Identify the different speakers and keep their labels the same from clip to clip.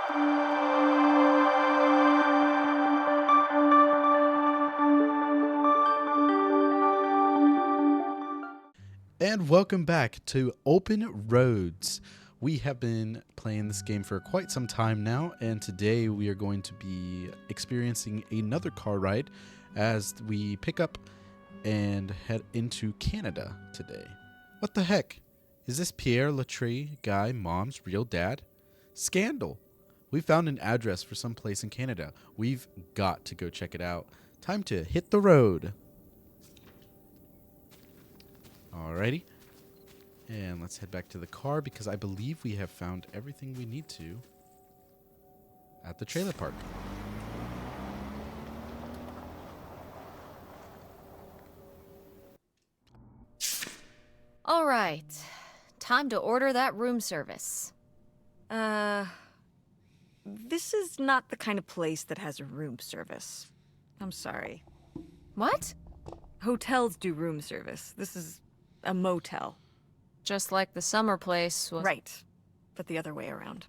Speaker 1: And welcome back to Open Roads. We have been playing this game for quite some time now, and today we are going to be experiencing another car ride as we pick up and head into Canada today. What the heck? Is this Pierre Latry guy Mom's real dad? Scandal! We found an address for some place in Canada. We've got to go check it out. Time to hit the road. Alrighty. And let's head back to the car because I believe we have found everything we need to at the trailer park.
Speaker 2: All right. Time to order that room service.
Speaker 3: This is not the kind of place that has a room service. I'm sorry.
Speaker 2: What?
Speaker 3: Hotels do room service. This is a motel.
Speaker 2: Just like the summer place was.
Speaker 3: Right. But the other way around.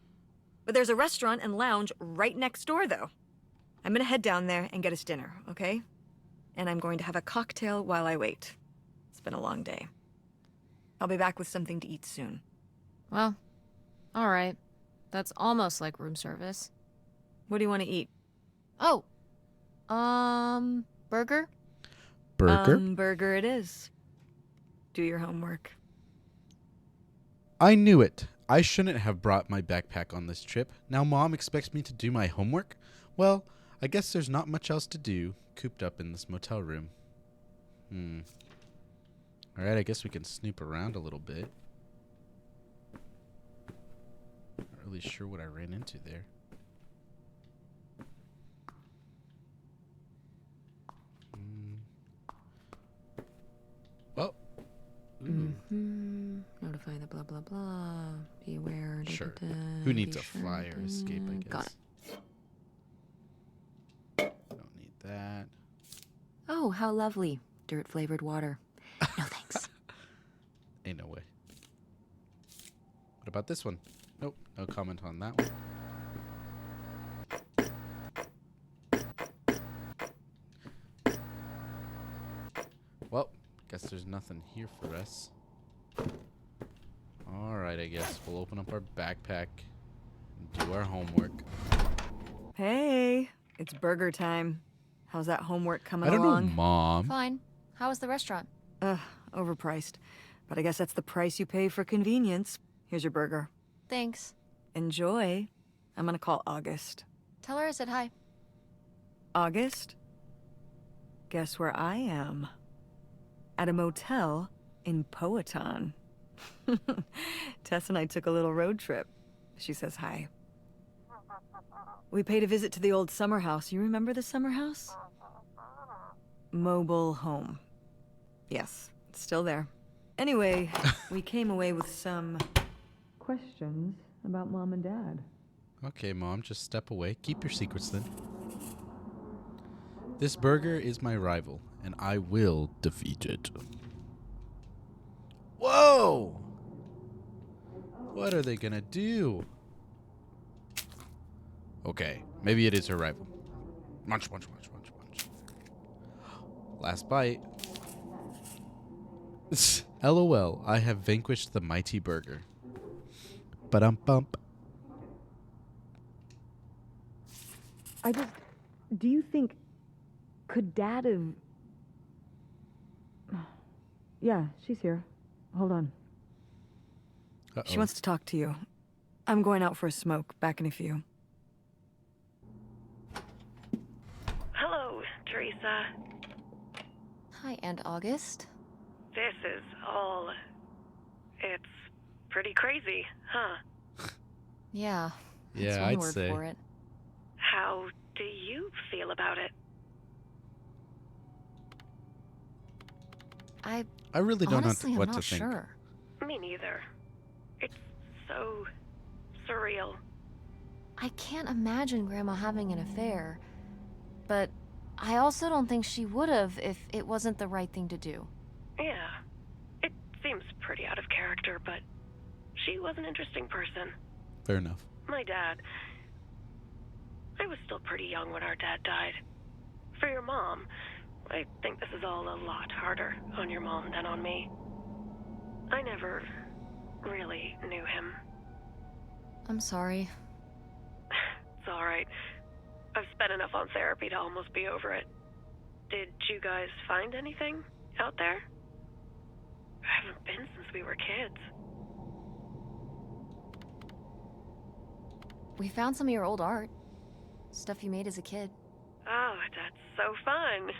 Speaker 3: But there's a restaurant and lounge right next door, though. I'm gonna head down there and get us dinner, okay? And I'm going to have a cocktail while I wait. It's been a long day. I'll be back with something to eat soon.
Speaker 2: Well, all right. That's almost like room service.
Speaker 3: What do you want to eat?
Speaker 2: Oh. Burger?
Speaker 1: Burger?
Speaker 3: Burger it is. Do your homework.
Speaker 1: I knew it. I shouldn't have brought my backpack on this trip. Now Mom expects me to do my homework? Well, I guess there's not much else to do, cooped up in this motel room. Alright, I guess we can snoop around a little bit. Not really sure what I ran into there. Well. Ooh.
Speaker 2: Notify the blah blah blah. Be aware.
Speaker 1: Sure. Who needs a fly or escape, I guess.
Speaker 2: Got it.
Speaker 1: Don't need that.
Speaker 2: Oh, how lovely. Dirt flavored water. No thanks.
Speaker 1: Ain't no way. What about this one? Nope, no comment on that one. Well, guess there's nothing here for us. Alright, I guess we'll open up our backpack and do our homework.
Speaker 3: Hey, it's burger time. How's that homework coming
Speaker 1: I don't
Speaker 3: along?
Speaker 1: know, Mom.
Speaker 2: Fine. How was the restaurant?
Speaker 3: Overpriced. But I guess that's the price you pay for convenience. Here's your burger.
Speaker 2: Thanks.
Speaker 3: Enjoy. I'm gonna call August.
Speaker 2: Tell her I said hi.
Speaker 3: August? Guess where I am? At a motel in Powhatan. Tess and I took a little road trip. She says hi. We paid a visit to the old summer house. You remember the summer house? Mobile home. Yes, it's still there. Anyway, we came away with some questions about Mom and Dad.
Speaker 1: Okay, Mom, just step away. Keep your secrets then. This burger is my rival, and I will defeat it. Whoa! What are they gonna do? Okay, maybe it is her rival. Munch, munch, munch, munch, munch. Last bite. LOL, I have vanquished the mighty burger. Ba-dum-bump.
Speaker 3: Do you think, could Dad have... Yeah, she's here. Hold on.
Speaker 1: Uh-oh.
Speaker 3: She wants to talk to you. I'm going out for a smoke. Back in a few.
Speaker 4: Hello, Teresa.
Speaker 2: Hi, Aunt August.
Speaker 4: This is all... It's pretty crazy, huh?
Speaker 2: Yeah.
Speaker 1: Yeah,
Speaker 2: That's one
Speaker 1: I'd
Speaker 2: word
Speaker 1: say.
Speaker 2: for it.
Speaker 4: How do you feel about it?
Speaker 1: I really don't know
Speaker 2: Honestly,
Speaker 1: what
Speaker 2: I'm
Speaker 1: to
Speaker 2: not
Speaker 1: think.
Speaker 2: sure.
Speaker 4: Me neither. It's so surreal.
Speaker 2: I can't imagine Grandma having an affair, but I also don't think she would have if it wasn't the right thing to do.
Speaker 4: Yeah. It seems pretty out of character, but she was an interesting person.
Speaker 1: Fair enough.
Speaker 4: My dad, was still pretty young when our dad died. For your mom, I think this is all a lot harder on your mom than on me. I never really knew him.
Speaker 2: I'm sorry.
Speaker 4: It's alright. I've spent enough on therapy to almost be over it. Did you guys find anything out there? I haven't been since we were kids.
Speaker 2: We found some of your old art. Stuff you made as a kid.
Speaker 4: Oh, that's so fun.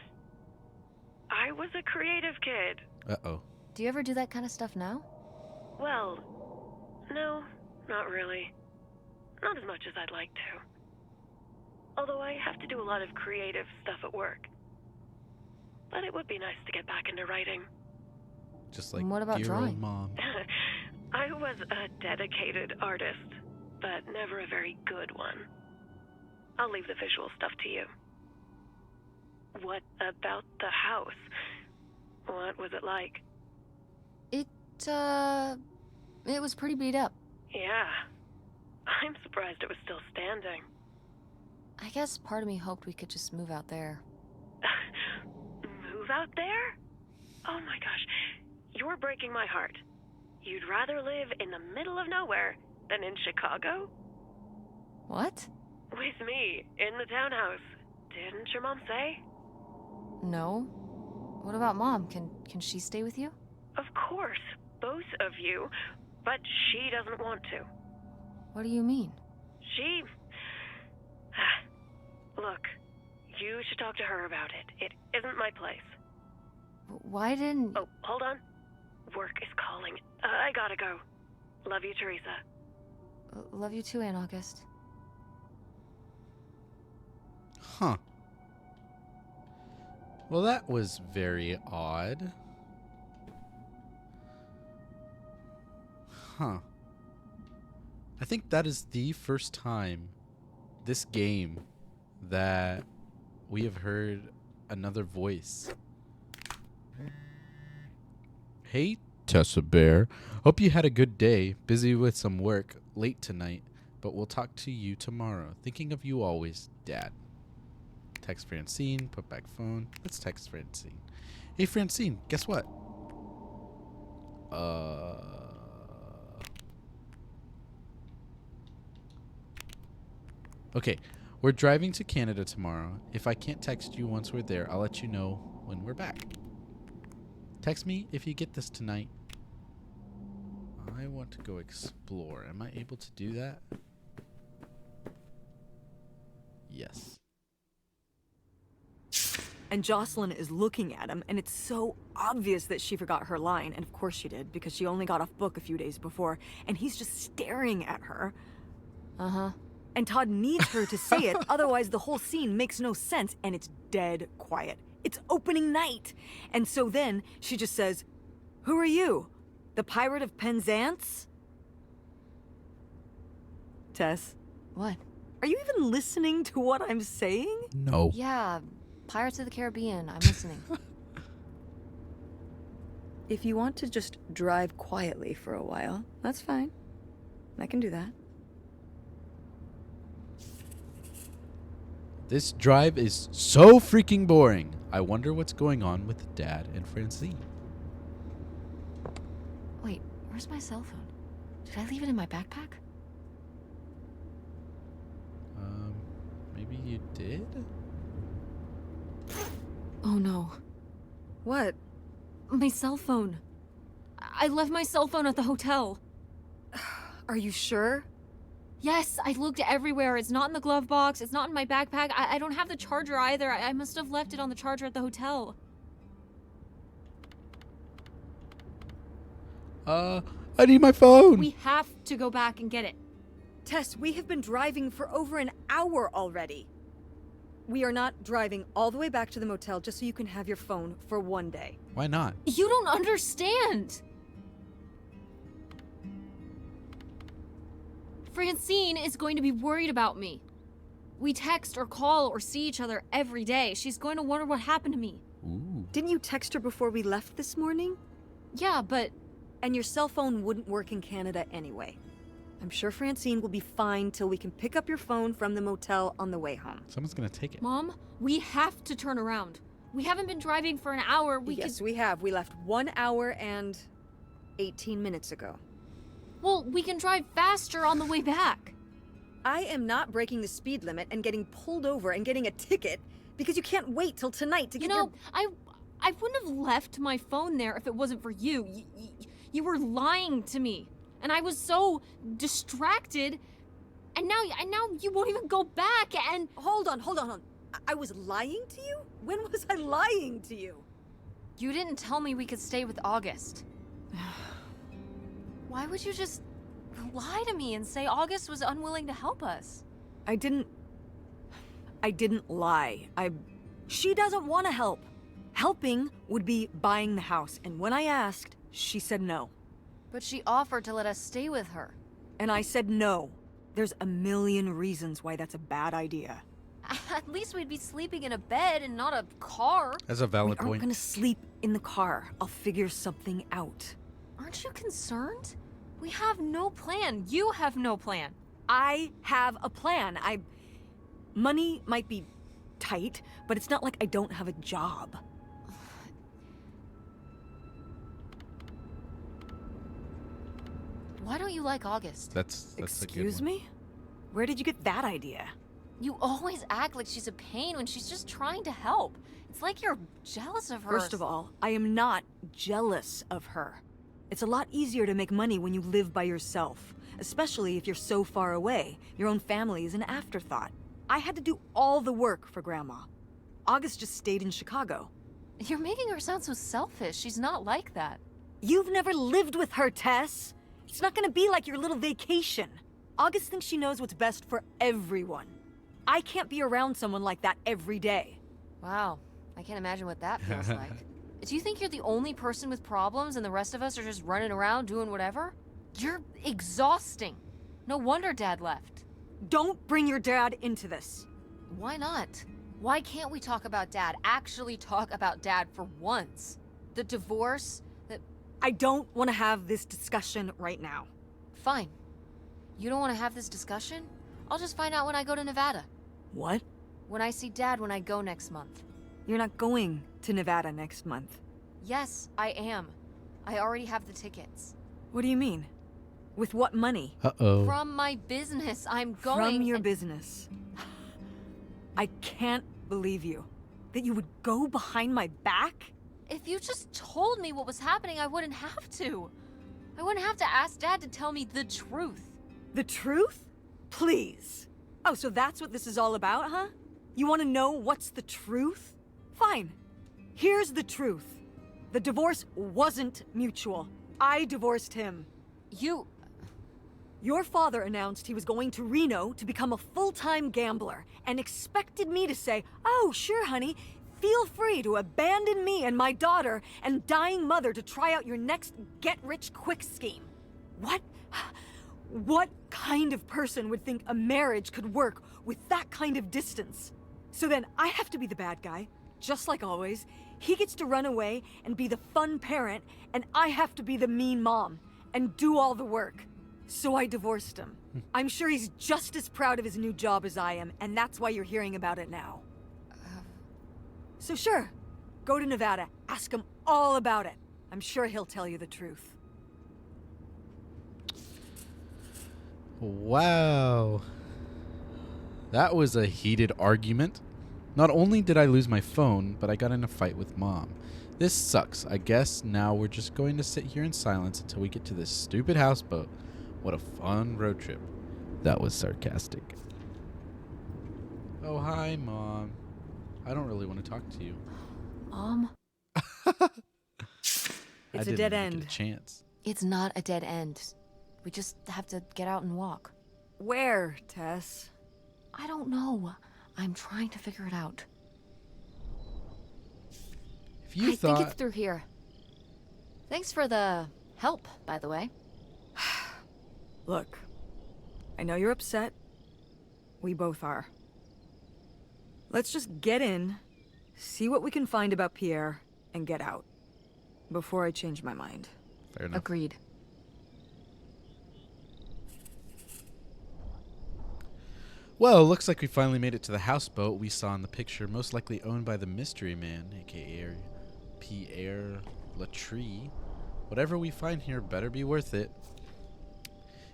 Speaker 4: I was a creative kid.
Speaker 1: Uh-oh.
Speaker 2: Do you ever do that kind of stuff now?
Speaker 4: Well, no, not really. Not as much as I'd like to. Although I have to do a lot of creative stuff at work. But it would be nice to get back into writing.
Speaker 1: Just like
Speaker 2: What about
Speaker 1: your
Speaker 2: drawing?
Speaker 1: own mom.
Speaker 4: I was a dedicated artist, but never a very good one. I'll leave the visual stuff to you. What about the house? What was it like?
Speaker 2: It was pretty beat up.
Speaker 4: Yeah. I'm surprised it was still standing.
Speaker 2: I guess part of me hoped we could just move out there.
Speaker 4: Move out there? Oh my gosh. You're breaking my heart. You'd rather live in the middle of nowhere than in Chicago?
Speaker 2: What?
Speaker 4: With me, in the townhouse. Didn't your mom say?
Speaker 2: No. What about Mom? Can she stay with you?
Speaker 4: Of course, both of you, but she doesn't want to.
Speaker 2: What do you mean?
Speaker 4: She... Look, you should talk to her about it. It isn't my place.
Speaker 2: Why didn't...
Speaker 4: Oh, hold on. Work is calling. I gotta go. Love you, Teresa.
Speaker 2: Love you too, Aunt August.
Speaker 1: Huh. Well, that was very odd. Huh. I think that is the first time this game that we have heard another voice. Hey, Tessa Bear. Hope you had a good day. Busy with some work. Late tonight. But we'll talk to you tomorrow. Thinking of you always, Dad. Text Francine. Put back phone. Let's text Francine. Hey, Francine. Guess what? Okay. We're driving to Canada tomorrow. If I can't text you once we're there, I'll let you know when we're back. Text me if you get this tonight. I want to go explore. Am I able to do that? Yes.
Speaker 3: And Jocelyn is looking at him, and it's so obvious that she forgot her line. And of course she did, because she only got off book a few days before. And he's just staring at her.
Speaker 2: Uh-huh.
Speaker 3: And Todd needs her to say it, otherwise the whole scene makes no sense, and it's dead quiet. It's opening night. And so then she just says, "Who are you? The Pirate of Penzance?" Tess,
Speaker 2: What?
Speaker 3: are you even listening to what I'm saying?
Speaker 1: No.
Speaker 2: Yeah, Pirates of the Caribbean. I'm listening.
Speaker 3: If you want to just drive quietly for a while, that's fine. I can do that.
Speaker 1: This drive is so freaking boring. I wonder what's going on with Dad and Francine.
Speaker 2: Wait, where's my cell phone? Did I leave it in my backpack?
Speaker 1: Maybe you did?
Speaker 2: Oh no.
Speaker 3: What?
Speaker 2: My cell phone. I left my cell phone at the hotel.
Speaker 3: Are you sure?
Speaker 2: Yes, I looked everywhere. It's not in the glove box. It's not in my backpack. I don't have the charger either. I must have left it on the charger at the hotel.
Speaker 1: I need my phone.
Speaker 2: We have to go back and get it.
Speaker 3: Tess, we have been driving for over an hour already. We are not driving all the way back to the motel just so you can have your phone for one day.
Speaker 1: Why not?
Speaker 2: You don't understand. Francine is going to be worried about me. We text or call or see each other every day. She's going to wonder what happened to me.
Speaker 1: Ooh.
Speaker 3: Didn't you text her before we left this morning?
Speaker 2: Yeah, but
Speaker 3: And your cell phone wouldn't work in Canada anyway. I'm sure Francine will be fine till we can pick up your phone from the motel on the way home.
Speaker 1: Someone's gonna take it.
Speaker 5: Mom, we have to turn around. We haven't been driving for an hour.
Speaker 3: Yes, we have. We left 1 hour and 18 minutes ago.
Speaker 5: Well, we can drive faster on the way back.
Speaker 3: I am not breaking the speed limit and getting pulled over and getting a ticket because you can't wait till tonight to get
Speaker 5: I wouldn't have left my phone there if it wasn't for you. You were lying to me, and I was so distracted. And now you won't even go back. And
Speaker 3: Hold on. I was lying to you? When was I lying to you?
Speaker 2: You didn't tell me we could stay with August. Why would you just lie to me and say August was unwilling to help us?
Speaker 3: I didn't lie. She doesn't want to help. Helping would be buying the house, and when I asked, she said no.
Speaker 2: But she offered to let us stay with her.
Speaker 3: And I said no. There's a million reasons why that's a bad idea.
Speaker 2: At least we'd be sleeping in a bed and not a car.
Speaker 1: That's a valid
Speaker 3: We aren't
Speaker 1: point.
Speaker 3: gonna sleep in the car. I'll figure something out.
Speaker 2: Aren't you concerned? We have no plan. You have no plan.
Speaker 3: I have a plan. Money might be tight, but it's not like I don't have a job.
Speaker 2: Why don't you like August?
Speaker 1: That's a good
Speaker 3: Excuse
Speaker 1: one.
Speaker 3: me? Where did you get that idea?
Speaker 2: You always act like she's a pain when she's just trying to help. It's like you're jealous of her.
Speaker 3: First of all, I am not jealous of her. It's a lot easier to make money when you live by yourself, especially if you're so far away. Your own family is an afterthought. I had to do all the work for Grandma. August just stayed in Chicago.
Speaker 2: You're making her sound so selfish. She's not like that.
Speaker 3: You've never lived with her, Tess. It's not gonna be like your little vacation. August thinks she knows what's best for everyone. I can't be around someone like that every day.
Speaker 2: Wow. I can't imagine what that feels like. Do you think you're the only person with problems and the rest of us are just running around doing whatever? You're exhausting. No wonder Dad left.
Speaker 3: Don't bring your dad into this.
Speaker 2: Why not? Why can't we talk about Dad? Actually talk about Dad for once? The divorce,
Speaker 3: I don't want to have this discussion right now.
Speaker 2: Fine. You don't want to have this discussion? I'll just find out when I go to Nevada.
Speaker 3: What?
Speaker 2: When I see Dad when I go next month.
Speaker 3: You're not going to Nevada next month.
Speaker 2: Yes, I am. I already have the tickets.
Speaker 3: What do you mean? With what money?
Speaker 1: Uh-oh.
Speaker 2: From my business, I'm going.
Speaker 3: From your business. I can't believe you. That you would go behind my back?
Speaker 2: If you just told me what was happening, I wouldn't have to. I wouldn't have to ask Dad to tell me the truth.
Speaker 3: The truth? Please. Oh, so that's what this is all about, huh? You want to know what's the truth? Fine. Here's the truth. The divorce wasn't mutual. I divorced him. Your father announced he was going to Reno to become a full-time gambler and expected me to say, "Oh, sure, honey. Feel free to abandon me and my daughter and dying mother to try out your next get-rich-quick scheme." What kind of person would think a marriage could work with that kind of distance? So then I have to be the bad guy, just like always. He gets to run away and be the fun parent, and I have to be the mean mom and do all the work. So I divorced him. I'm sure he's just as proud of his new job as I am, and that's why you're hearing about it now. So sure, go to Nevada, ask him all about it. I'm sure he'll tell you the truth.
Speaker 1: Wow. That was a heated argument. Not only did I lose my phone, but I got in a fight with Mom. This sucks. I guess now we're just going to sit here in silence until we get to this stupid houseboat. What a fun road trip. That was sarcastic. Oh, hi, Mom. I don't really want to talk to you.
Speaker 2: Mom?
Speaker 3: It's a
Speaker 1: I didn't
Speaker 3: dead
Speaker 1: even
Speaker 3: end.
Speaker 1: get a chance.
Speaker 2: It's not a dead end. We just have to get out and walk.
Speaker 3: Where, Tess?
Speaker 2: I don't know. I'm trying to figure it out.
Speaker 1: If you
Speaker 2: I think it's through here. Thanks for the help, by the way.
Speaker 3: Look, I know you're upset. We both are. Let's just get in, see what we can find about Pierre, and get out. Before I change my mind.
Speaker 1: Fair enough.
Speaker 2: Agreed.
Speaker 1: Well, looks like we finally made it to the houseboat we saw in the picture, most likely owned by the mystery man, aka Pierre Latrie. Whatever we find here better be worth it.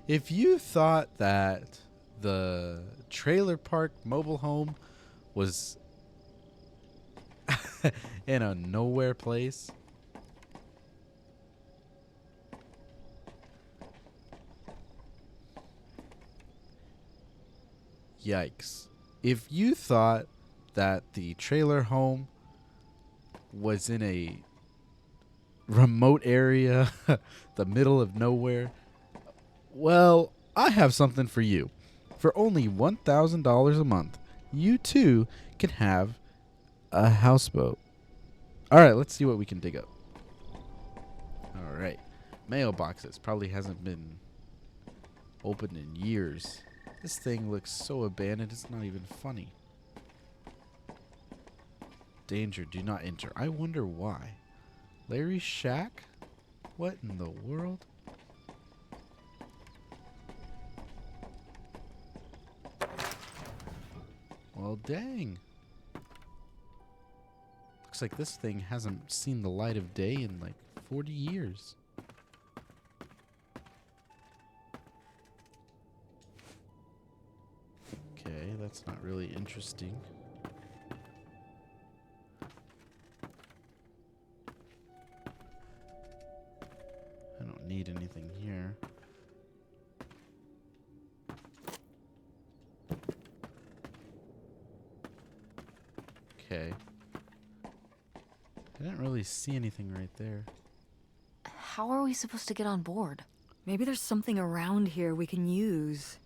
Speaker 1: If you thought that the trailer park mobile home was in a nowhere place, yikes. If you thought that the trailer home was in a remote area, the middle of nowhere, well, I have something for you. For only $1,000 a month, you too can have a houseboat. All right, let's see what we can dig up. All right. Mailboxes. Probably hasn't been opened in years. This thing looks so abandoned, it's not even funny. Danger, do not enter. I wonder why. Larry's shack? What in the world? Well, dang. Looks like this thing hasn't seen the light of day in like 40 years. Okay, that's not really interesting. I don't need anything here. Okay. I didn't really see anything right there.
Speaker 2: How are we supposed to get on board?
Speaker 3: Maybe there's something around here we can use.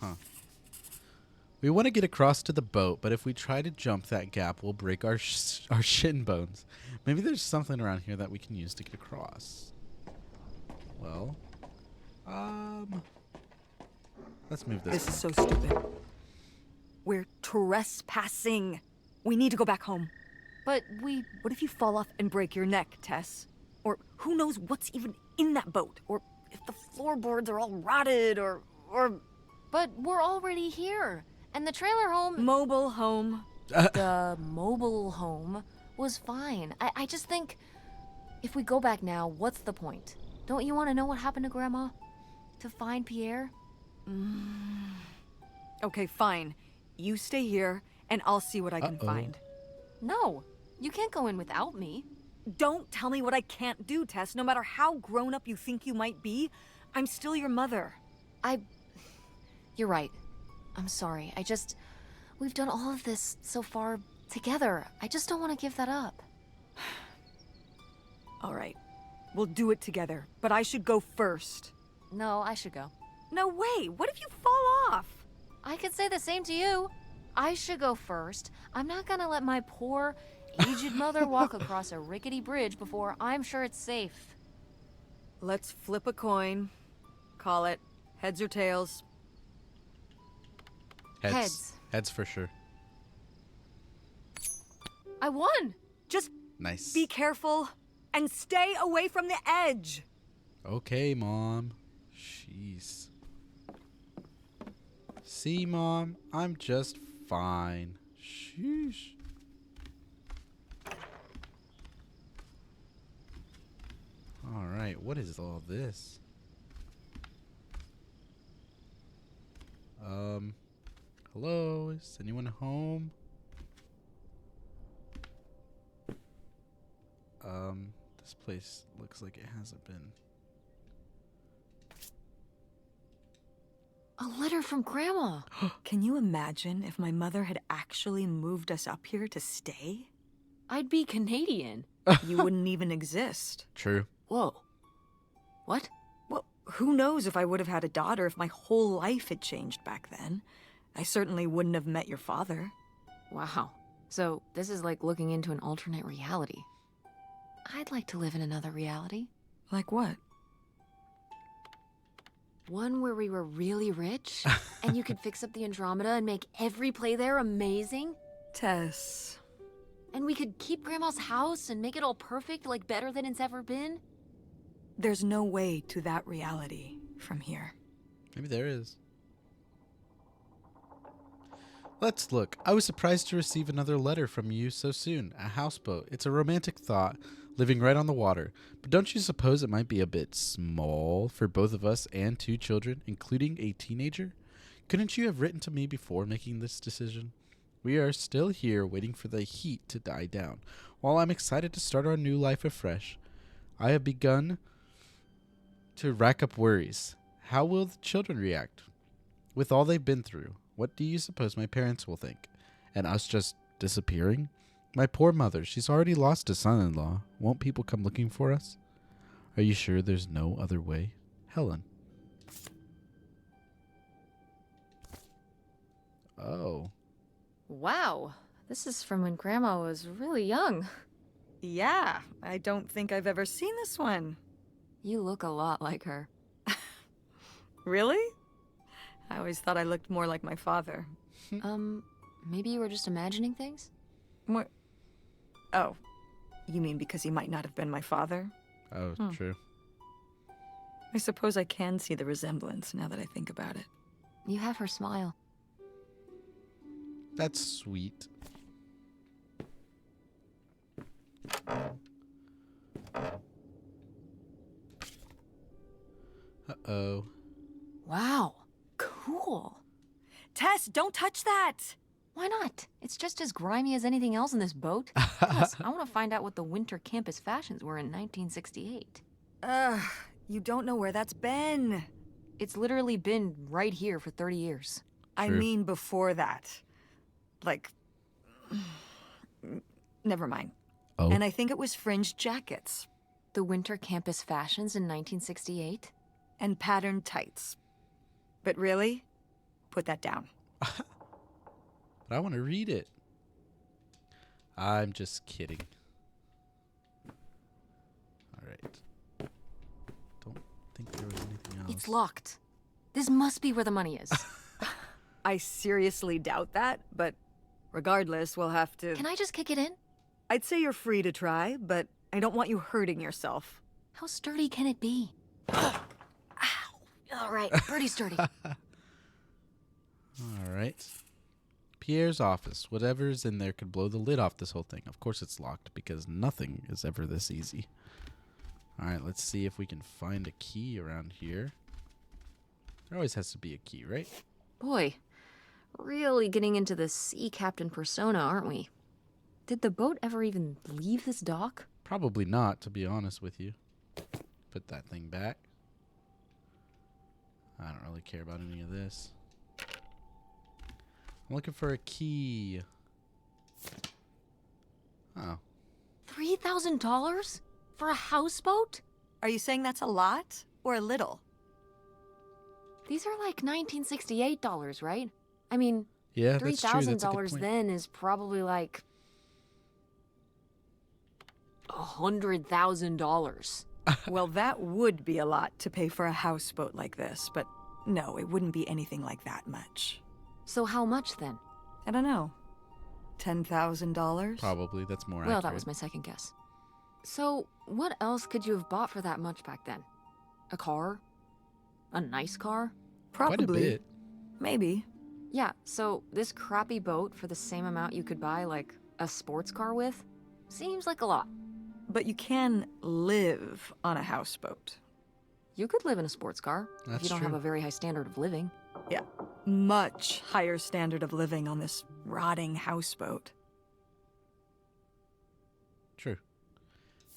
Speaker 1: Huh. We want to get across to the boat, but if we try to jump that gap, we'll break our shin bones. Maybe there's something around here that we can use to get across. Well, let's move this.
Speaker 3: This is so stupid. We're trespassing. We need to go back home.
Speaker 2: But we...
Speaker 3: What if you fall off and break your neck, Tess? Or who knows what's even in that boat? Or if the floorboards are all rotted, or...
Speaker 2: But we're already here. And the trailer home...
Speaker 3: Mobile home.
Speaker 2: The mobile home was fine. I just think... If we go back now, what's the point? Don't you want to know what happened to Grandma? To find Pierre?
Speaker 3: Okay, fine. You stay here, and I'll see what I can find.
Speaker 2: No. You can't go in without me.
Speaker 3: Don't tell me what I can't do, Tess. No matter how grown up you think you might be, I'm still your mother.
Speaker 2: You're right. I'm sorry. We've done all of this so far together. I just don't want to give that up.
Speaker 3: All right. We'll do it together, but I should go first.
Speaker 2: No, I should go.
Speaker 3: No way! What if you fall off?
Speaker 2: I could say the same to you. I should go first. I'm not gonna let my poor, aged mother walk across a rickety bridge before I'm sure it's safe.
Speaker 3: Let's flip a coin. Call it heads or tails.
Speaker 2: Heads.
Speaker 1: Heads for sure.
Speaker 2: I won!
Speaker 3: Just
Speaker 1: Nice.
Speaker 3: be careful and stay away from the edge.
Speaker 1: Okay, Mom. Jeez. See, Mom? I'm just fine. Sheesh. Alright, what is all this? Hello? Is anyone home? This place looks like it hasn't been.
Speaker 2: A letter from Grandma.
Speaker 3: Can you imagine if my mother had actually moved us up here to stay?
Speaker 2: I'd be Canadian.
Speaker 3: You wouldn't even exist.
Speaker 1: True.
Speaker 2: Whoa. What?
Speaker 3: Well, who knows if I would have had a daughter if my whole life had changed back then. I certainly wouldn't have met your father.
Speaker 2: Wow. So this is like looking into an alternate reality. I'd like to live in another reality.
Speaker 3: Like what?
Speaker 2: One where we were really rich, and you could fix up the Andromeda and make every play there amazing.
Speaker 3: Tess.
Speaker 2: And we could keep Grandma's house and make it all perfect, like better than it's ever been.
Speaker 3: There's no way to that reality from here.
Speaker 1: Maybe there is. Let's look. I was surprised to receive another letter from you so soon. A houseboat. It's a romantic thought, living right on the water. But don't you suppose it might be a bit small for both of us and 2 children, including a teenager? Couldn't you have written to me before making this decision? We are still here waiting for the heat to die down, while I'm excited to start our new life afresh. I have begun to rack up worries. How will the children react? With all they've been through, what do you suppose my parents will think? And us just disappearing? My poor mother, she's already lost a son-in-law. Won't people come looking for us? Are you sure there's no other way? Helen. Oh.
Speaker 2: Wow, this is from when Grandma was really young.
Speaker 3: Yeah, I don't think I've ever seen this one.
Speaker 2: You look a lot like her.
Speaker 3: Really? I always thought I looked more like my father.
Speaker 2: Maybe you were just imagining things?
Speaker 3: More... Oh, you mean because he might not have been my father?
Speaker 1: Oh, true.
Speaker 3: I suppose I can see the resemblance now that I think about it.
Speaker 2: You have her smile.
Speaker 1: That's sweet. Uh-oh.
Speaker 2: Wow, cool.
Speaker 3: Tess, don't touch that!
Speaker 2: Why not? It's just as grimy as anything else in this boat. Plus, I want to find out what the winter campus fashions were in 1968.
Speaker 3: You don't know where that's been.
Speaker 2: It's literally been right here for 30 years.
Speaker 3: I
Speaker 1: True.
Speaker 3: mean before that. Like... Never mind.
Speaker 1: Oh.
Speaker 3: And I think it was fringed jackets.
Speaker 2: The winter campus fashions in 1968?
Speaker 3: And patterned tights. But really? Put that down.
Speaker 1: But I want to read it. I'm just kidding. All right. Don't think there was anything else.
Speaker 2: It's locked. This must be where the money is.
Speaker 3: I seriously doubt that, but regardless, we'll have to...
Speaker 2: Can I just kick it in?
Speaker 3: I'd say you're free to try, but I don't want you hurting yourself.
Speaker 2: How sturdy can it be? Ow. All right, pretty sturdy.
Speaker 1: All right. Pierre's office. Whatever's in there could blow the lid off this whole thing. Of course it's locked because nothing is ever this easy. All right, let's see if we can find a key around here. There always has to be a key, right?
Speaker 2: Boy, really getting into the sea captain persona, aren't we? Did the boat ever even leave this dock?
Speaker 1: Probably not, to be honest with you. Put that thing back. I don't really care about any of this. I'm looking for a key. Oh.
Speaker 2: $3,000? For a houseboat?
Speaker 3: Are you saying that's a lot or a little?
Speaker 2: These are like $1968, right? I mean,
Speaker 1: Yeah, that's true. That's a good
Speaker 2: $3,000
Speaker 1: point.
Speaker 2: then is probably like $100,000.
Speaker 3: Well, that would be a lot to pay for a houseboat like this, but no, it wouldn't be anything like that much.
Speaker 2: So how much then?
Speaker 3: I don't know. $10,000?
Speaker 1: Probably. That's more
Speaker 2: Well,
Speaker 1: accurate.
Speaker 2: that was my second guess. So, what else could you have bought for that much back then? A car? A nice car?
Speaker 3: Probably.
Speaker 1: Quite a bit.
Speaker 3: Maybe.
Speaker 2: Yeah, so this crappy boat for the same amount you could buy, like, a sports car with? Seems like a lot.
Speaker 3: But you can live on a houseboat.
Speaker 2: You could live in a sports car if
Speaker 1: That's
Speaker 2: you don't
Speaker 1: true.
Speaker 2: have a very high standard of living.
Speaker 3: Yeah. Much higher standard of living on this rotting houseboat.
Speaker 1: True.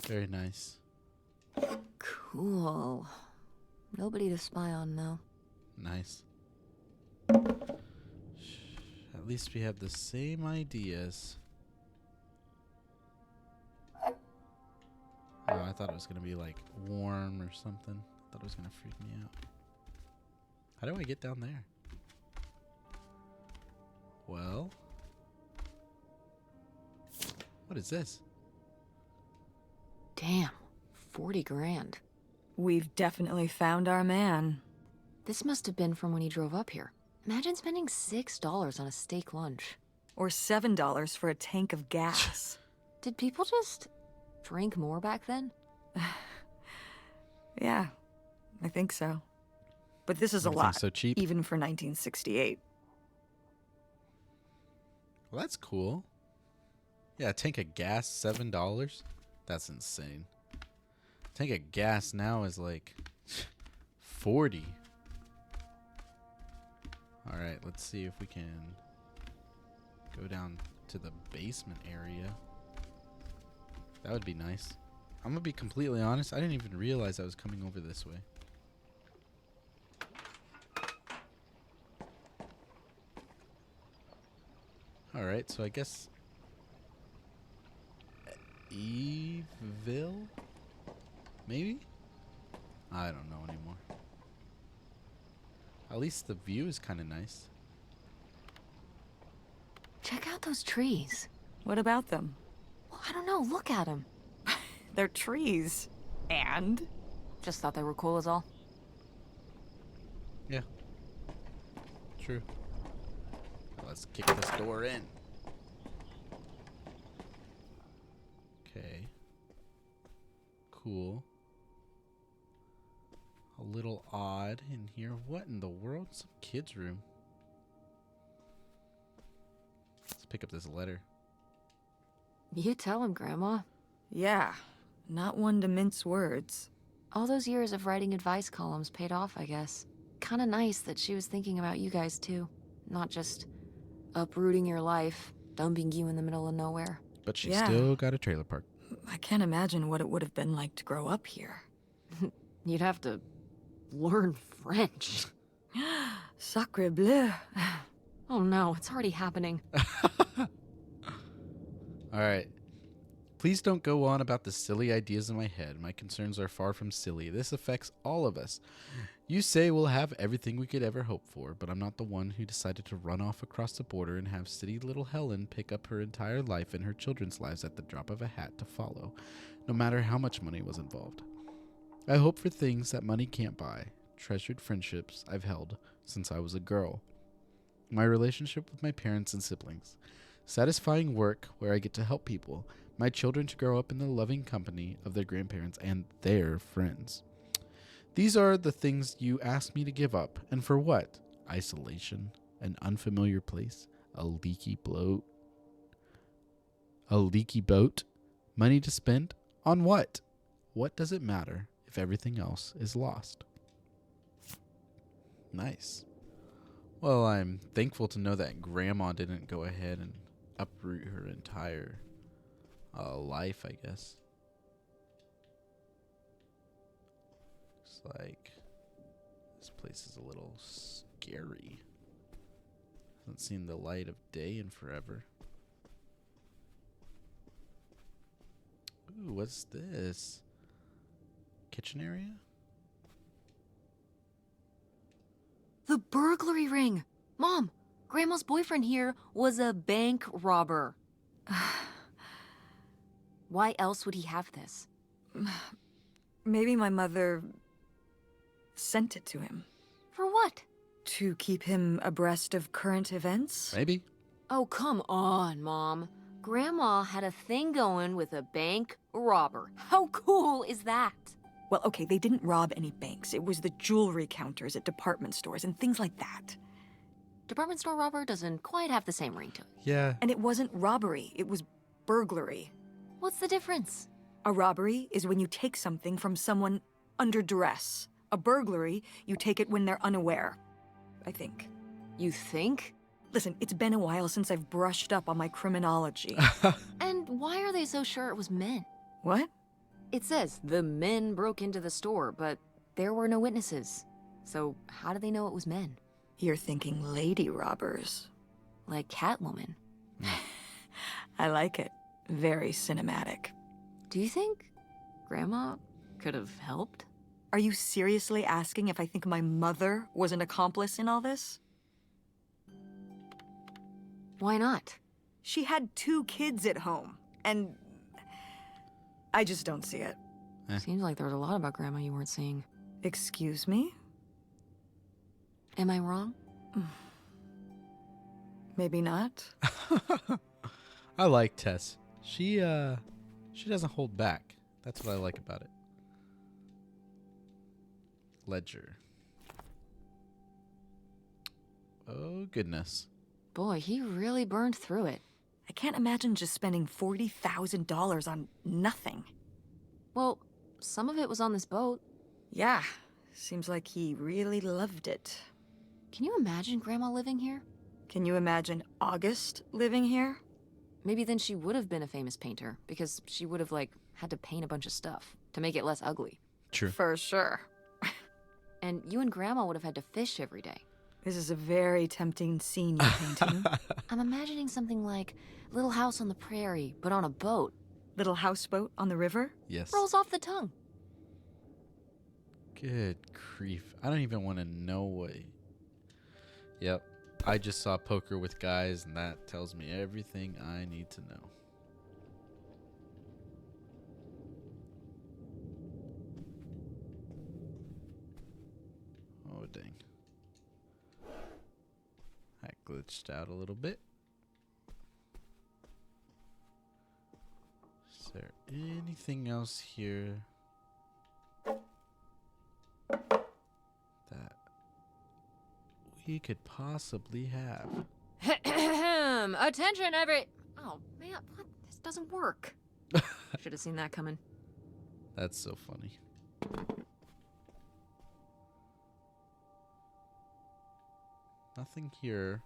Speaker 1: Very nice.
Speaker 2: Cool. Nobody to spy on, though.
Speaker 1: Nice. At least we have the same ideas. Oh, I thought it was going to be like warm or something. I thought it was going to freak me out. How do I get down there? Well. What is this?
Speaker 2: Damn, 40 grand.
Speaker 3: We've definitely found our man.
Speaker 2: This must have been from when he drove up here. Imagine spending $6 on a steak lunch.
Speaker 3: Or $7 for a tank of gas.
Speaker 2: Did people just drink more back then?
Speaker 3: Yeah, I think so. But this is a lot,
Speaker 1: Everything's so cheap.
Speaker 3: even for 1968.
Speaker 1: Well, that's cool. Yeah, a tank of gas, $7. That's insane. A tank of gas now is like 40. All right, let's see if we can go down to the basement area. That would be nice. I'm gonna be completely honest. I didn't even realize I was coming over this way. All right, so I guess Evil? Maybe? I don't know anymore. At least the view is kind of nice.
Speaker 2: Check out those trees.
Speaker 3: What about them?
Speaker 2: Well, I don't know. Look at them.
Speaker 3: They're trees. And?
Speaker 2: Just thought they were cool as all.
Speaker 1: Yeah. True. Let's kick this door in. Okay. Cool. A little odd in here. What in the world? Some kid's room. Let's pick up this letter.
Speaker 2: You tell him, Grandma.
Speaker 3: Yeah, not one to mince words.
Speaker 2: All those years of writing advice columns paid off, I guess. Kinda nice that she was thinking about you guys, too. Not just uprooting your life, dumping you in the middle of nowhere.
Speaker 1: But she
Speaker 3: Yeah.
Speaker 1: still got a trailer park.
Speaker 3: I can't imagine what it would have been like to grow up here.
Speaker 2: You'd have to learn French.
Speaker 3: Sacre bleu.
Speaker 2: Oh no, it's already happening.
Speaker 1: All right. Please don't go on about the silly ideas in my head. My concerns are far from silly. This affects all of us. You say we'll have everything we could ever hope for, but I'm not the one who decided to run off across the border and have city little Helen pick up her entire life and her children's lives at the drop of a hat to follow, no matter how much money was involved. I hope for things that money can't buy, treasured friendships I've held since I was a girl, my relationship with my parents and siblings, satisfying work where I get to help people, my children to grow up in the loving company of their grandparents and their friends. These are the things you asked me to give up, and for what? Isolation, an unfamiliar place, a leaky boat, money to spend on what? What does it matter if everything else is lost? Nice. Well, I'm thankful to know that Grandma didn't go ahead and uproot her entire life, I guess. Looks like this place is a little scary. Hasn't seen the light of day in forever. Ooh, what's this? Kitchen area?
Speaker 2: The burglary ring! Mom, Grandma's boyfriend here was a bank robber. Why else would he have this?
Speaker 3: Maybe my mother sent it to him
Speaker 2: For what?
Speaker 3: to keep him abreast of current events.
Speaker 1: Maybe.
Speaker 2: Oh, come on, Mom. Grandma had a thing going with a bank robber. How cool is that?
Speaker 3: Well, okay, they didn't rob any banks. It was the jewelry counters at department stores and things like that.
Speaker 2: Department store robber doesn't quite have the same ring to it.
Speaker 1: Yeah.
Speaker 3: And it wasn't robbery, it was burglary.
Speaker 2: What's the difference?
Speaker 3: A robbery is when you take something from someone under duress. A burglary, you take it when they're unaware, I think.
Speaker 2: You think?
Speaker 3: Listen, it's been a while since I've brushed up on my criminology.
Speaker 2: And why are they so sure it was men?
Speaker 3: What?
Speaker 2: It says the men broke into the store, but there were no witnesses. So how do they know it was men?
Speaker 3: You're thinking lady robbers.
Speaker 2: Like Catwoman.
Speaker 3: I like it. Very cinematic.
Speaker 2: Do you think Grandma could have helped?
Speaker 3: Are you seriously asking if I think my mother was an accomplice in all this?
Speaker 2: Why not?
Speaker 3: She had 2 kids at home, and I just don't see it.
Speaker 2: Seems like there was a lot about Grandma you weren't seeing.
Speaker 3: Excuse me?
Speaker 2: Am I wrong?
Speaker 3: Maybe not.
Speaker 1: I like Tess. She doesn't hold back. That's what I like about it. Ledger. Oh goodness.
Speaker 2: Boy, he really burned through it.
Speaker 3: I can't imagine just spending $40,000 on nothing.
Speaker 2: Well, some of it was on this boat.
Speaker 3: Yeah, seems like he really loved it.
Speaker 2: Can you imagine Grandma living here?
Speaker 3: Can you imagine August living here?
Speaker 2: Maybe then she would have been a famous painter, because she would have, like, had to paint a bunch of stuff to make it less ugly.
Speaker 1: True.
Speaker 3: For sure.
Speaker 2: And you and Grandma would have had to fish every day.
Speaker 3: This is a very tempting scene you're painting.
Speaker 2: I'm imagining something like Little House on the Prairie, but on a boat.
Speaker 3: Little houseboat on the river?
Speaker 1: Yes.
Speaker 2: Rolls off the tongue.
Speaker 1: Good grief. I don't even want to know what... Yep. I just saw Poker with Guys, and that tells me everything I need to know. Oh, dang. That glitched out a little bit. Is there anything else here that we could possibly have?
Speaker 2: Attention, Oh, man, what? This doesn't work. Should have seen that coming.
Speaker 1: That's so funny. Nothing here.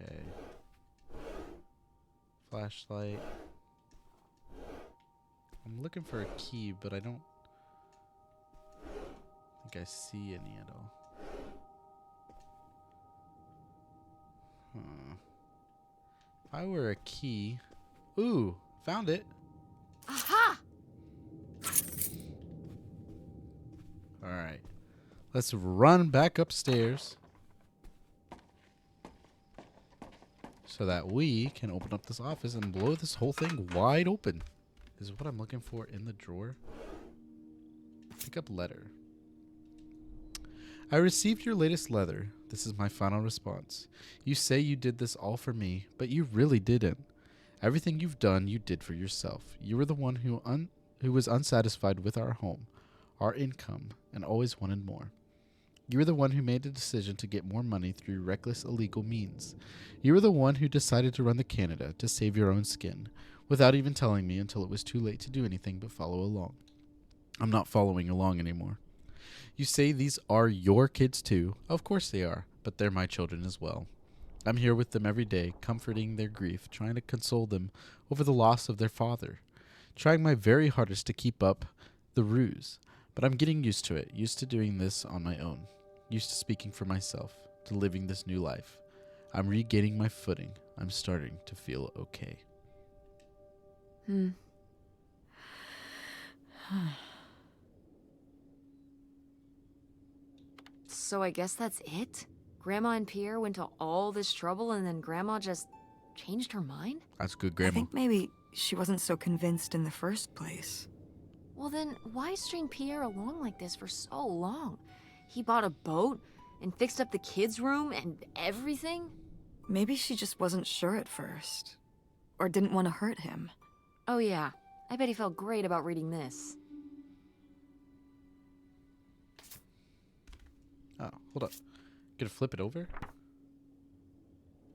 Speaker 1: Okay. Flashlight. I'm looking for a key, but I don't think I see any at all. Huh. If I were a key... Ooh, found it.
Speaker 2: Aha!
Speaker 1: Alright. Let's run back upstairs so that we can open up this office and blow this whole thing wide open. Is what I'm looking for in the drawer. Pick up letter. I received your latest letter. This is my final response. You say you did this all for me, but you really didn't. Everything you've done, you did for yourself. You were the one who was unsatisfied with our home, our income, and always wanted more. You were the one who made the decision to get more money through reckless illegal means. You were the one who decided to run to Canada to save your own skin, without even telling me until it was too late to do anything but follow along. I'm not following along anymore. You say these are your kids too. Of course they are, but they're my children as well. I'm here with them every day, comforting their grief, trying to console them over the loss of their father, trying my very hardest to keep up the ruse. But I'm getting used to it, used to doing this on my own, used to speaking for myself, to living this new life. I'm regaining my footing. I'm starting to feel okay.
Speaker 2: So I guess that's it? Grandma and Pierre went to all this trouble and then Grandma just changed her mind?
Speaker 1: That's good,
Speaker 3: I
Speaker 1: Grandma.
Speaker 3: think maybe she wasn't so convinced in the first place.
Speaker 2: Well then, why string Pierre along like this for so long? He bought a boat and fixed up the kids' room and everything?
Speaker 3: Maybe she just wasn't sure at first. Or didn't want to hurt him.
Speaker 2: Oh yeah, I bet he felt great about reading this.
Speaker 1: Oh, hold up. Gonna flip it over?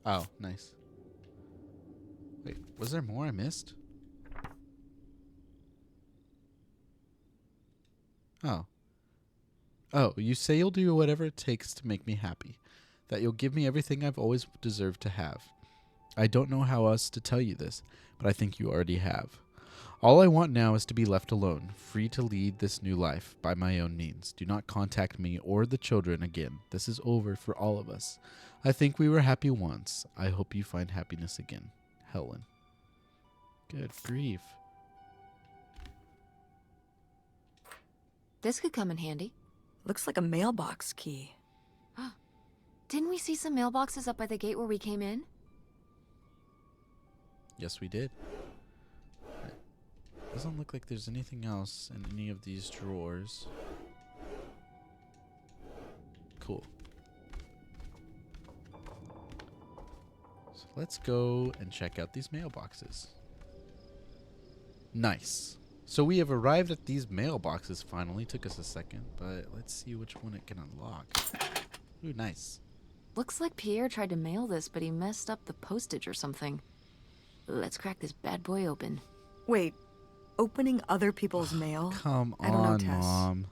Speaker 1: Oh, nice. Wait, was there more I missed? Oh. Oh, you say you'll do whatever it takes to make me happy. That you'll give me everything I've always deserved to have. I don't know how else to tell you this, but I think you already have. All I want now is to be left alone, free to lead this new life by my own means. Do not contact me or the children again. This is over for all of us. I think we were happy once. I hope you find happiness again. Helen. Good grief.
Speaker 2: This could come in handy.
Speaker 3: Looks like a mailbox key.
Speaker 2: Didn't we see some mailboxes up by the gate where we came in?
Speaker 1: Yes, we did. Doesn't look like there's anything else in any of these drawers. Cool. So let's go and check out these mailboxes. Nice. So we have arrived at these mailboxes finally. Took us a second, but let's see which one it can unlock. Ooh, nice.
Speaker 2: Looks like Pierre tried to mail this, but he messed up the postage or something. Let's crack this bad boy open.
Speaker 3: Wait, opening other people's mail?
Speaker 1: Come
Speaker 3: I don't know,
Speaker 1: on,
Speaker 3: Tess.
Speaker 1: Mom.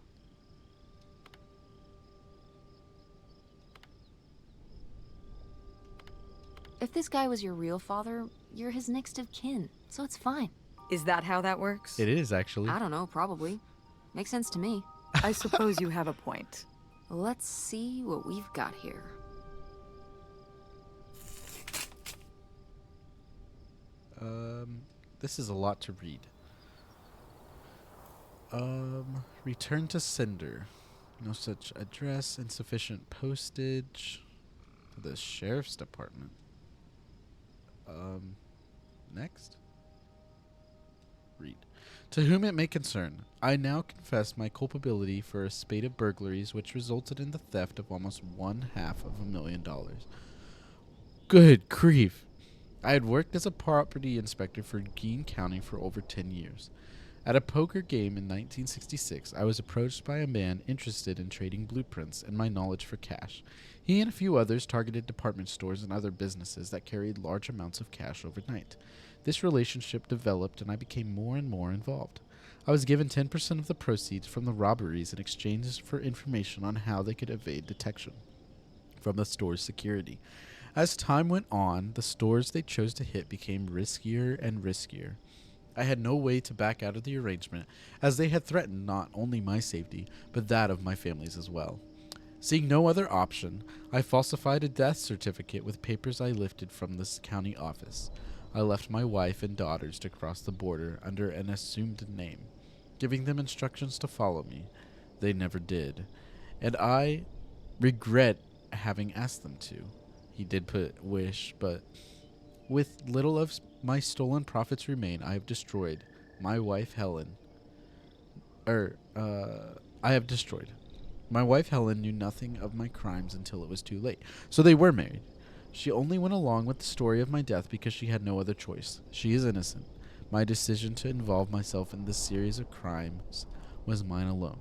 Speaker 2: If this guy was your real father, you're his next of kin, so it's fine.
Speaker 3: Is that how that works?
Speaker 1: It is actually.
Speaker 2: I don't know, probably. Makes sense to me.
Speaker 3: I suppose you have a point.
Speaker 2: Let's see what we've got here.
Speaker 1: This is a lot to read. Return to sender. No such address. Insufficient postage. To the sheriff's department. Next. Read. To whom it may concern, I now confess my culpability for a spate of burglaries which resulted in the theft of almost $500,000. Good grief. I had worked as a property inspector for Keene County for over 10 years. At a poker game in 1966, I was approached by a man interested in trading blueprints and my knowledge for cash. He and a few others targeted department stores and other businesses that carried large amounts of cash overnight. This relationship developed and I became more and more involved. I was given 10% of the proceeds from the robberies in exchange for information on how they could evade detection from the store's security. As time went on, the stores they chose to hit became riskier and riskier. I had no way to back out of the arrangement, as they had threatened not only my safety, but that of my family's as well. Seeing no other option, I falsified a death certificate with papers I lifted from this county office. I left my wife and daughters to cross the border under an assumed name, giving them instructions to follow me. They never did, and I regret having asked them to. He did put wish, but with little of my stolen profits remain, I have destroyed my wife Helen. I have destroyed. My wife Helen knew nothing of my crimes until it was too late. So they were married. She only went along with the story of my death because she had no other choice. She is innocent. My decision to involve myself in this series of crimes was mine alone.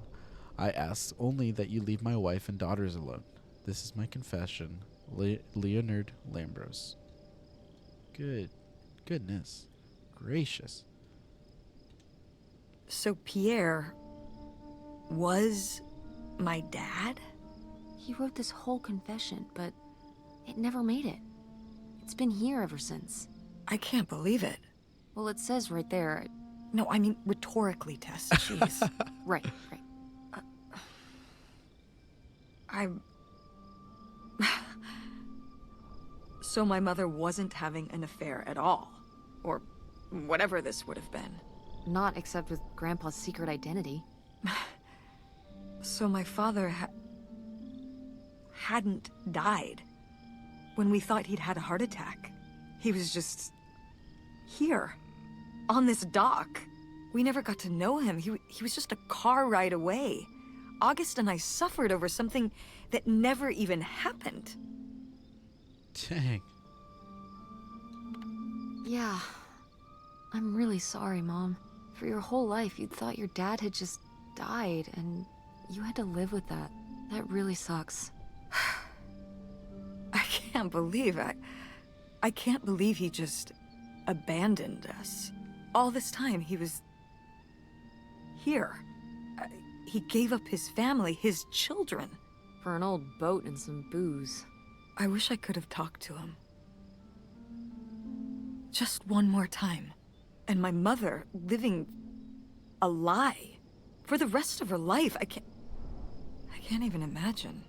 Speaker 1: I ask only that you leave my wife and daughters alone. This is my confession. Leonard Lambros. Goodness gracious.
Speaker 3: So Pierre was my dad?
Speaker 2: He wrote this whole confession, but it never made it. It's been here ever since.
Speaker 3: I can't believe it.
Speaker 2: Well, it says right there.
Speaker 3: No, I mean rhetorically, Tess. Jeez.
Speaker 2: Right.
Speaker 3: So my mother wasn't having an affair at all. Or whatever this would have been.
Speaker 2: Not except with Grandpa's secret identity.
Speaker 3: So my father hadn't died. When we thought he'd had a heart attack. He was just here. On this dock. We never got to know him. He was just a car ride away. August and I suffered over something that never even happened.
Speaker 1: Dang.
Speaker 2: Yeah. I'm really sorry, Mom. For your whole life, you'd thought your dad had just died, and you had to live with that. That really sucks.
Speaker 3: I can't believe I can't believe he just abandoned us. All this time, he was here. He gave up his family, his children.
Speaker 2: For an old boat and some booze.
Speaker 3: I wish I could have talked to him. Just one more time. And my mother living a lie for the rest of her life. I can't even imagine.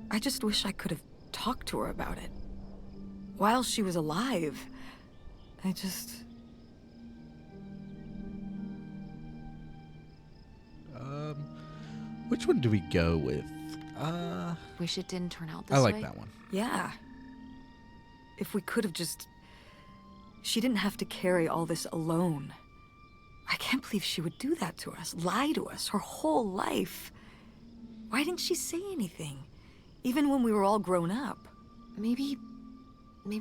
Speaker 3: I just wish I could have talked to her about it. While she was alive.
Speaker 1: Which one do we go with?
Speaker 2: Wish it didn't turn out this
Speaker 1: I
Speaker 2: way.
Speaker 1: like that one.
Speaker 3: Yeah. If we could have just... She didn't have to carry all this alone. I can't believe she would do that to us, lie to us, her whole life. Why didn't she say anything? Even when we were all grown up.
Speaker 2: Maybe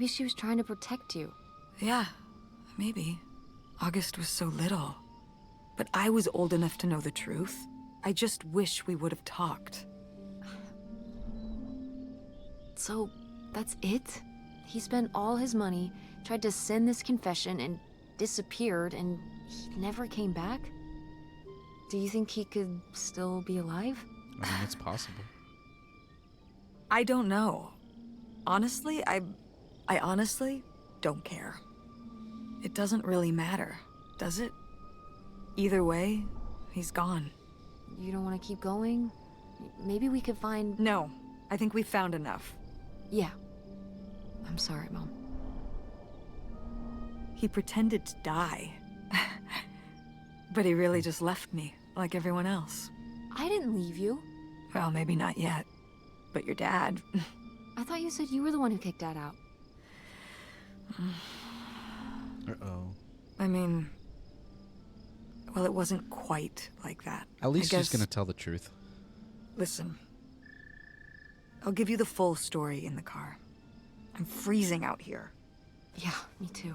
Speaker 2: she was trying to protect you.
Speaker 3: Yeah, maybe. August was so little. But I was old enough to know the truth. I just wish we would have talked.
Speaker 2: So, that's it? He spent all his money, tried to send this confession, and disappeared, and he never came back? Do you think he could still be alive?
Speaker 1: I mean, it's possible.
Speaker 3: I don't know. Honestly, I honestly don't care. It doesn't really matter, does it? Either way, he's gone.
Speaker 2: You don't want to keep going? Maybe we could find...
Speaker 3: No, I think we found enough.
Speaker 2: Yeah. I'm sorry, Mom.
Speaker 3: He pretended to die. But he really just left me, like everyone else.
Speaker 2: I didn't leave you.
Speaker 3: Well, maybe not yet. But your dad...
Speaker 2: I thought you said you were the one who kicked Dad out.
Speaker 1: Uh-oh.
Speaker 3: I mean... Well, it wasn't quite like that.
Speaker 1: At least
Speaker 3: I
Speaker 1: she's
Speaker 3: guess-
Speaker 1: gonna tell the truth.
Speaker 3: Listen. I'll give you the full story in the car. I'm freezing out here.
Speaker 2: Yeah, me too.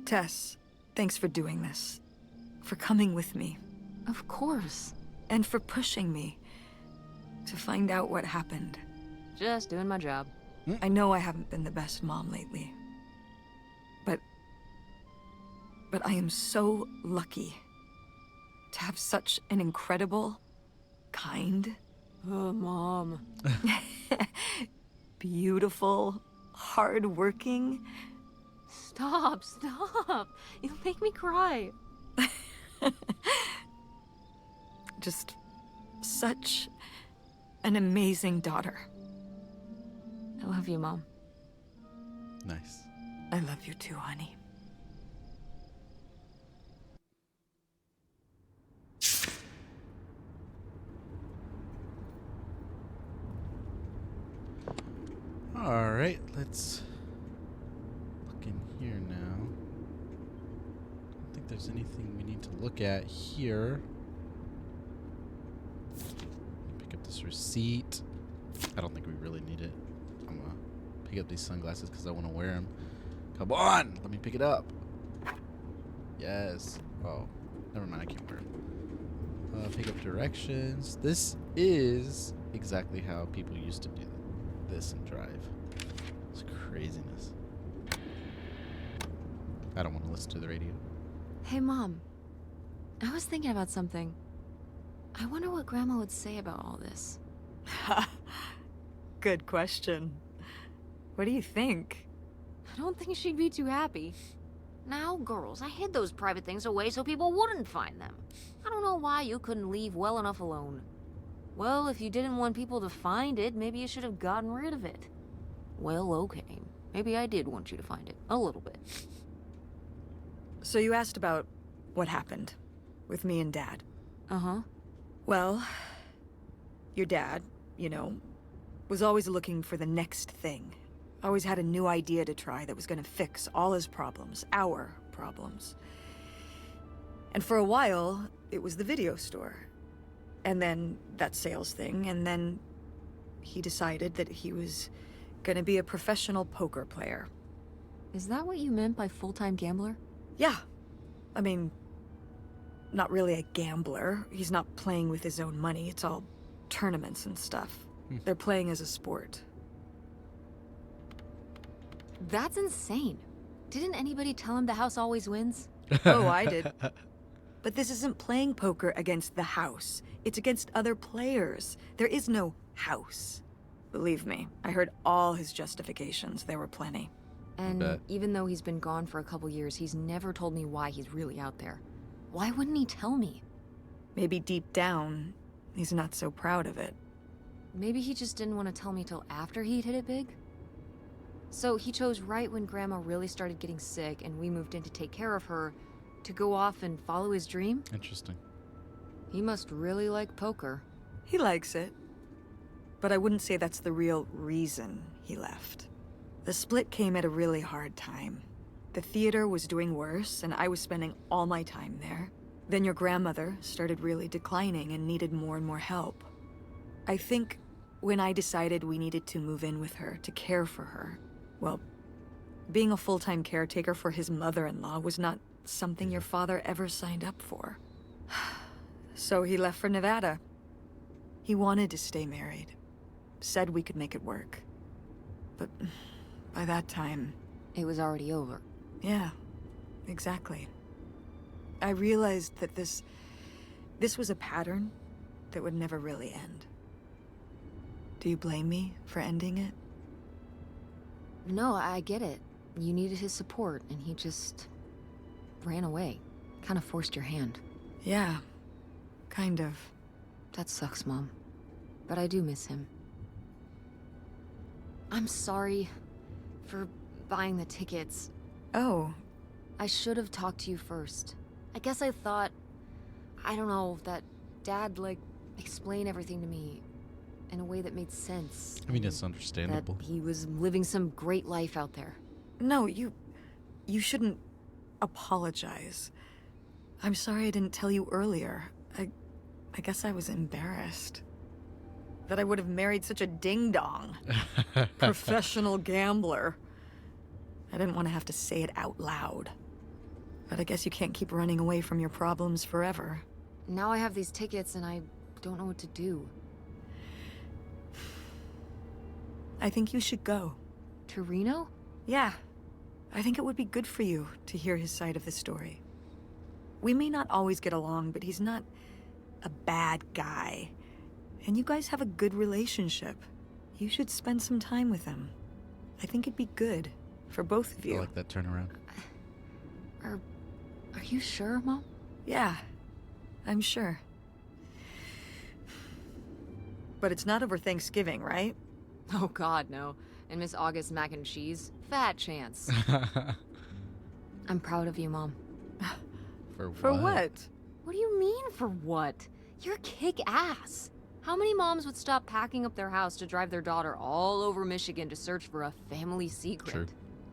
Speaker 3: Tess, thanks for doing this. For coming with me.
Speaker 2: Of course.
Speaker 3: And for pushing me to find out what happened.
Speaker 2: Just doing my job.
Speaker 3: I know I haven't been the best mom lately. But I am so lucky to have such an incredible, kind,
Speaker 2: Oh, Mom.
Speaker 3: beautiful, hardworking...
Speaker 2: Stop. You'll make me cry.
Speaker 3: just such an amazing daughter.
Speaker 2: I love you, Mom.
Speaker 1: Nice.
Speaker 3: I love you too, honey.
Speaker 1: All right, let's look in here now. I don't think there's anything we need to look at here. Pick up this receipt. I don't think we really need it. I'm gonna pick up these sunglasses because I want to wear them. Come on, let me pick it up. Yes. Oh, never mind. I can't wear them. Pick up directions. This is exactly how people used to do this and drive. It's craziness. I don't want to listen to the radio.
Speaker 2: Hey, Mom. I was thinking about something. I wonder what Grandma would say about all this.
Speaker 3: Good question. What do you think?
Speaker 2: I don't think she'd be too happy. Now, girls, I hid those private things away so people wouldn't find them. I don't know why you couldn't leave well enough alone. Well, if you didn't want people to find it, maybe you should have gotten rid of it. Well, okay. Maybe I did want you to find it. A little bit.
Speaker 3: So you asked about what happened with me and Dad.
Speaker 2: Uh-huh.
Speaker 3: Well, your dad, you know, was always looking for the next thing. Always had a new idea to try that was gonna fix all his problems, our problems. And for a while, it was the video store. And then that sales thing, and then he decided that he was gonna be a professional poker player.
Speaker 2: Is that what you meant by full-time gambler?
Speaker 3: Yeah. I mean, not really a gambler. He's not playing with his own money. It's all tournaments and stuff. They're playing as a sport.
Speaker 2: That's insane. Didn't anybody tell him the house always wins?
Speaker 3: Oh, I did. But this isn't playing poker against the house. It's against other players. There is no house. Believe me, I heard all his justifications. There were plenty.
Speaker 2: And
Speaker 1: bet.
Speaker 2: even though he's been gone for a couple years, he's never told me why he's really out there. Why wouldn't he tell me?
Speaker 3: Maybe deep down, he's not so proud of it.
Speaker 2: Maybe he just didn't want to tell me till after he'd hit it big? So he chose right when Grandma really started getting sick and we moved in to take care of her, to go off and follow his dream?
Speaker 1: Interesting.
Speaker 2: He must really like poker.
Speaker 3: He likes it. But I wouldn't say that's the real reason he left. The split came at a really hard time. The theater was doing worse, and I was spending all my time there. Then your grandmother started really declining and needed more and more help. I think when I decided we needed to move in with her to care for her, well, Being a full-time caretaker for his mother-in-law was not something your father ever signed up for. So he left for Nevada. He wanted to stay married. Said we could make it work. But by that time...
Speaker 2: It was already over.
Speaker 3: Yeah, exactly. I realized that this was a pattern that would never really end. Do you blame me for ending it?
Speaker 2: No, I get it. You needed his support, and he just ran away. Kind of forced your hand.
Speaker 3: Yeah, kind of.
Speaker 2: That sucks, Mom. But I do miss him. I'm sorry for buying the tickets.
Speaker 3: Oh,
Speaker 2: I should have talked to you first. I guess I thought, I don't know, that Dad, like, explain everything to me in a way that made sense.
Speaker 1: I mean, it's
Speaker 2: That
Speaker 1: understandable.
Speaker 2: he was living some great life out there.
Speaker 3: no, you shouldn't apologize. I'm sorry I didn't tell you earlier. I guess I was embarrassed. That I would have married such a ding-dong. Professional gambler. I didn't want to have to say it out loud. But I guess you can't keep running away from your problems forever.
Speaker 2: Now I have these tickets and I don't know what to do.
Speaker 3: I think you should go.
Speaker 2: To Reno?
Speaker 3: Yeah. I think it would be good for you to hear his side of the story. We may not always get along, but he's not a bad guy. And you guys have a good relationship. You should spend some time with him. I think it'd be good for both of
Speaker 1: I
Speaker 3: you.
Speaker 1: like that turnaround.
Speaker 2: Are you sure, Mom?
Speaker 3: Yeah, I'm sure. But it's not over Thanksgiving, right?
Speaker 2: Oh God, no. And Miss August mac and cheese? Fat chance. I'm proud of you, Mom.
Speaker 3: For what?
Speaker 2: What do you mean, for what? You're kick-ass. How many moms would stop packing up their house to drive their daughter all over Michigan to search for a family secret?
Speaker 1: True.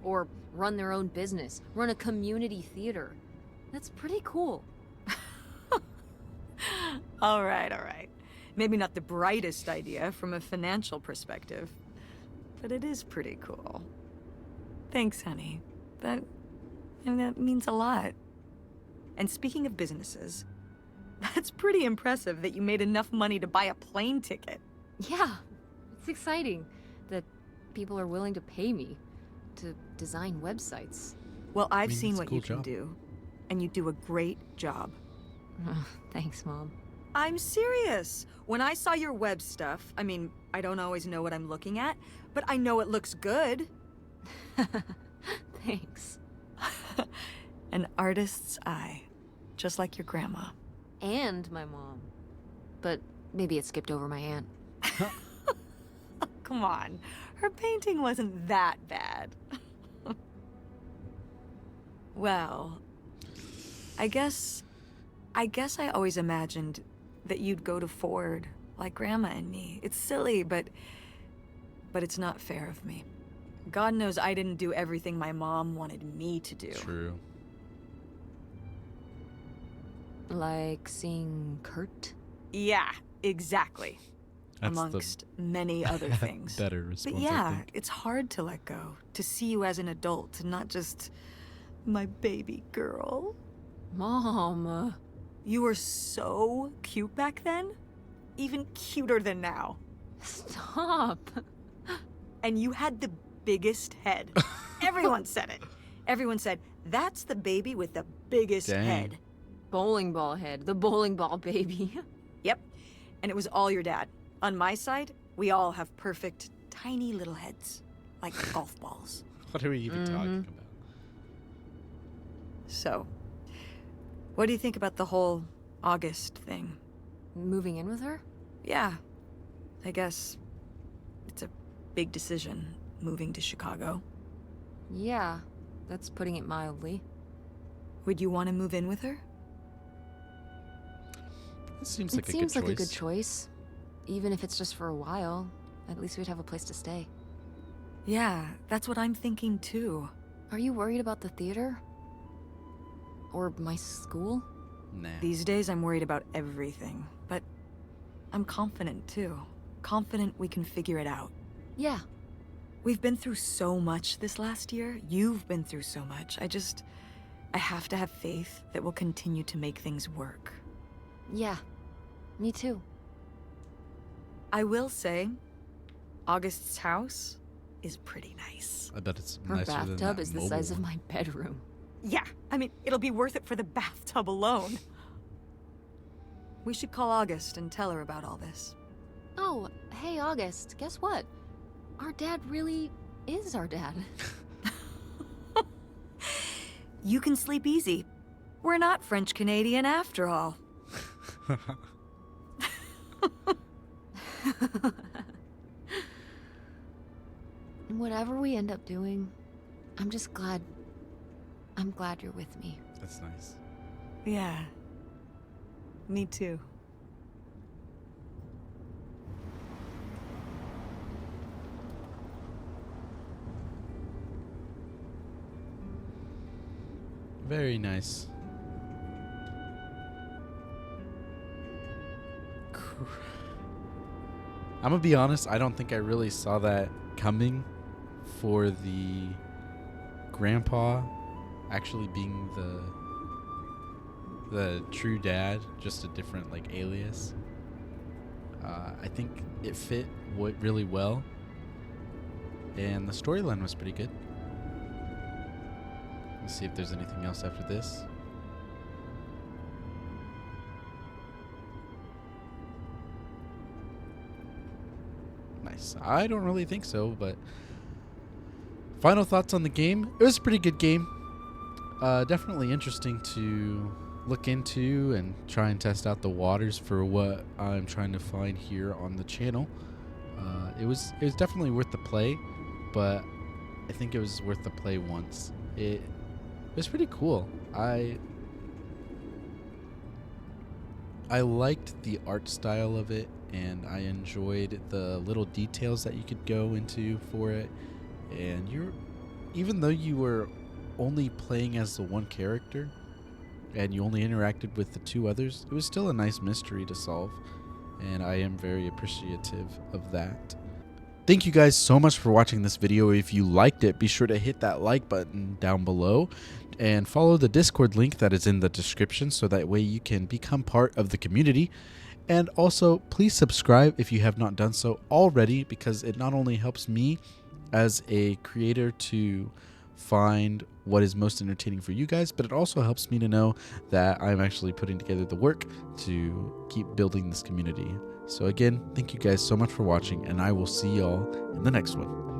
Speaker 2: Or run their own business, run a community theater. That's pretty cool.
Speaker 3: All right. Maybe not the brightest idea from a financial perspective, but it is pretty cool. Thanks, honey. That means a lot. And speaking of businesses, that's pretty impressive that you made enough money to buy a plane ticket.
Speaker 2: Yeah, it's exciting that people are willing to pay me to design websites.
Speaker 3: Well, I've
Speaker 1: mean,
Speaker 3: seen
Speaker 1: it's a
Speaker 3: what
Speaker 1: cool
Speaker 3: you can
Speaker 1: job.
Speaker 3: do, and you do a great job.
Speaker 2: Thanks, Mom.
Speaker 3: I'm serious. When I saw your web stuff, I mean, I don't always know what I'm looking at, but I know it looks good.
Speaker 2: Thanks.
Speaker 3: An artist's eye, just like your grandma.
Speaker 2: And my mom. But maybe it skipped over my aunt.
Speaker 3: Come on, her painting wasn't that bad. Well, I guess I always imagined that you'd go to Ford, like Grandma and me. It's silly, but it's not fair of me. God knows I didn't do everything my mom wanted me to do.
Speaker 1: True.
Speaker 2: Like seeing Kurt?
Speaker 3: Yeah, exactly.
Speaker 1: That's
Speaker 3: Amongst many other
Speaker 1: the
Speaker 3: things.
Speaker 1: better response.
Speaker 3: But
Speaker 1: I
Speaker 3: yeah,
Speaker 1: think.
Speaker 3: it's hard to let go, to see you as an adult, and not just my baby girl.
Speaker 2: Mom.
Speaker 3: You were so cute back then, even cuter than now.
Speaker 2: Stop.
Speaker 3: And you had the biggest head. Everyone said it. Everyone said, that's the baby with the biggest
Speaker 1: Dang.
Speaker 3: head.
Speaker 2: Bowling ball head. The bowling ball baby.
Speaker 3: Yep. And it was all your dad. On my side, we all have perfect, tiny little heads, like golf balls.
Speaker 1: What are we even talking about?
Speaker 3: So, what do you think about the whole August thing?
Speaker 2: Moving in with her?
Speaker 3: Yeah, I guess it's a big decision, moving to Chicago.
Speaker 2: Yeah, that's putting it mildly.
Speaker 3: Would you want to move in with her?
Speaker 1: It seems
Speaker 2: It
Speaker 1: like
Speaker 2: seems
Speaker 1: a
Speaker 2: like
Speaker 1: good
Speaker 2: a good
Speaker 1: choice.
Speaker 2: choice. Even if it's just for a while, at least we'd have a place to stay.
Speaker 3: Yeah, that's what I'm thinking too.
Speaker 2: Are you worried about the theater? Or my school?
Speaker 1: Nah.
Speaker 3: These days I'm worried about everything, but I'm confident too. Confident we can figure it out.
Speaker 2: Yeah.
Speaker 3: We've been through so much this last year. You've been through so much. I have to have faith that we'll continue to make things work.
Speaker 2: Yeah, me too.
Speaker 3: I will say, August's house is pretty nice.
Speaker 1: I bet it's
Speaker 2: Her
Speaker 1: nicer than
Speaker 2: bathtub
Speaker 1: that
Speaker 2: is the
Speaker 1: mobile
Speaker 2: size of
Speaker 1: one.
Speaker 2: my bedroom.
Speaker 3: Yeah, I mean, it'll be worth it for the bathtub alone. We should call August and tell her about all this.
Speaker 2: Oh, hey, August, guess what? Our dad really is our dad.
Speaker 3: You can sleep easy. We're not French-Canadian after all.
Speaker 2: Whatever we end up doing, I'm glad you're with me.
Speaker 1: That's nice.
Speaker 3: Yeah. Me too.
Speaker 1: Very nice. I'm gonna be honest, I don't think I really saw that coming for the grandpa actually being the true dad, just a different like alias. I think it fit really well, and the storyline was pretty good. Let's see if there's anything else after this. Nice. I don't really think so, but final thoughts on the game. It was a pretty good game. Definitely interesting to look into and try and test out the waters for what I'm trying to find here on the channel. It was definitely worth the play, but I think it was worth the play once. It was pretty cool. I liked the art style of it, and I enjoyed the little details that you could go into for it. And even though you were only playing as the one character and you only interacted with the two others, it was still a nice mystery to solve, and I am very appreciative of that. Thank you guys so much for watching this video. If you liked it, be sure to hit that like button down below and follow the Discord link that is in the description so that way you can become part of the community. And also, please subscribe if you have not done so already, because it not only helps me as a creator to find what is most entertaining for you guys, but it also helps me to know that I'm actually putting together the work to keep building this community. So again, thank you guys so much for watching, and I will see y'all in the next one.